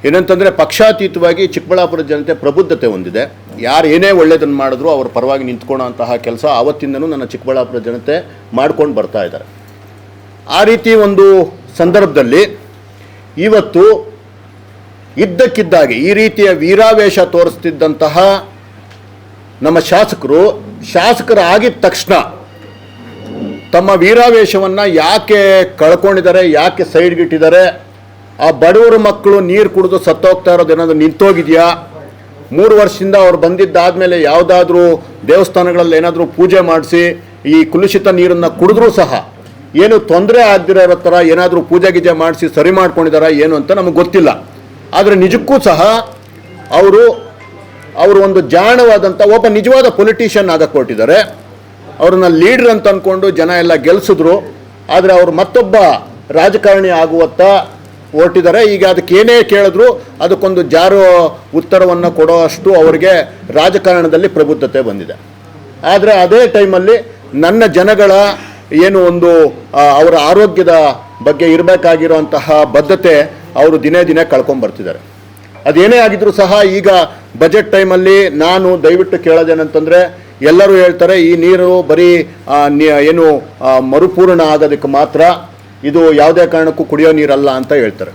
ಏನಂತಂದರೆ ಪಕ್ಷಾತೀತವಾಗಿ ಚಿಕ್ಕಬಳ್ಳಾಪುರ ಜನತೆ ಪ್ರಬುದ್ಧತೆ ಹೊಂದಿದೆ. ಯಾರು ಏನೇ ಒಳ್ಳೆಯದನ್ನು ಮಾಡಿದ್ರು ಅವ್ರ ಪರವಾಗಿ ನಿಂತ್ಕೊಳ್ಳೋಂತಹ ಕೆಲಸ ಆವತ್ತಿಂದನೂ ನನ್ನ ಚಿಕ್ಕಬಳ್ಳಾಪುರ ಜನತೆ ಮಾಡ್ಕೊಂಡು ಬರ್ತಾ ಇದ್ದಾರೆ. ಆ ರೀತಿ ಒಂದು ಸಂದರ್ಭದಲ್ಲಿ ಇವತ್ತು ಇದ್ದಕ್ಕಿದ್ದಾಗೆ ಈ ರೀತಿಯ ವೀರಾವೇಶ ತೋರಿಸ್ತಿದ್ದಂತಹ ನಮ್ಮ ಶಾಸಕರಾಗಿದ್ದ ತಕ್ಷಣ ತಮ್ಮ ವೀರಾವೇಶವನ್ನು ಯಾಕೆ ಕಳ್ಕೊಂಡಿದ್ದಾರೆ, ಯಾಕೆ ಸೈಡ್ಗಿಟ್ಟಿದ್ದಾರೆ, ಆ ಬಡವರ ಮಕ್ಕಳು ನೀರು ಕುಡಿದು ಸತ್ತೋಗ್ತಾ ಇರೋದು ಏನಾದರೂ ನಿಂತೋಗಿದೆಯಾ, 3 ವರ್ಷದಿಂದ ಅವ್ರು ಬಂದಿದ್ದಾದಮೇಲೆ ಯಾವುದಾದ್ರೂ ದೇವಸ್ಥಾನಗಳಲ್ಲಿ ಏನಾದರೂ ಪೂಜೆ ಮಾಡಿಸಿ ಈ ಕಲುಷಿತ ನೀರನ್ನು ಕುಡಿದ್ರೂ ಸಹ ಏನು ತೊಂದರೆ ಆಗದಿರೋ ಥರ ಏನಾದರೂ ಪೂಜೆ ಗೀಜೆ ಮಾಡಿಸಿ ಸರಿ ಮಾಡ್ಕೊಂಡಿದ್ದಾರಾ ಏನು ಅಂತ ನಮಗೆ ಗೊತ್ತಿಲ್ಲ. ಆದರೆ ನಿಜಕ್ಕೂ ಸಹ ಅವರು ಒಂದು ಜಾಣವಾದಂಥ ಒಬ್ಬ ನಿಜವಾದ ಪೊಲಿಟಿಷಿಯನ್ ಆಗಕ್ಕೆ ಹೊರಟಿದ್ದಾರೆ. ಅವ್ರನ್ನ ಲೀಡ್ರ್ ಅಂತ ಅಂದ್ಕೊಂಡು ಜನ ಎಲ್ಲ ಗೆಲ್ಲಿಸಿದ್ರು. ಆದರೆ ಅವರು ಮತ್ತೊಬ್ಬ ರಾಜಕಾರಣಿ ಆಗುವತ್ತ ಹೊರಟಿದ್ದಾರೆ. ಈಗ ಅದಕ್ಕೆ ಏನೇ ಕೇಳಿದ್ರು ಅದಕ್ಕೊಂದು ಜಾರೋ ಉತ್ತರವನ್ನು ಕೊಡೋ ಅಷ್ಟು ಅವರಿಗೆ ರಾಜಕಾರಣದಲ್ಲಿ ಪ್ರಬುದ್ಧತೆ ಬಂದಿದೆ. ಆದರೆ ಅದೇ ಟೈಮಲ್ಲಿ ನನ್ನ ಜನಗಳ ಏನು ಒಂದು ಅವರ ಆರೋಗ್ಯದ ಬಗ್ಗೆ ಇರಬೇಕಾಗಿರುವಂತಹ ಬದ್ಧತೆ ಅವರು ದಿನೇ ಕಳ್ಕೊಂಬರ್ತಿದ್ದಾರೆ. ಅದೇನೇ ಆಗಿದ್ರೂ ಸಹ ಈಗ ಬಜೆಟ್ ಟೈಮಲ್ಲಿ ನಾನು ದಯವಿಟ್ಟು ಕೇಳೋದೇನಂತಂದರೆ, ಎಲ್ಲರೂ ಹೇಳ್ತಾರೆ ಈ ನೀರು ಬರೀ ಏನು ಮರುಪೂರ್ಣ ಆಗೋದಕ್ಕೆ ಮಾತ್ರ, ಇದು ಯಾವುದೇ ಕಾರಣಕ್ಕೂ ಕುಡಿಯೋ ನೀರಲ್ಲ ಅಂತ ಹೇಳ್ತಾರೆ.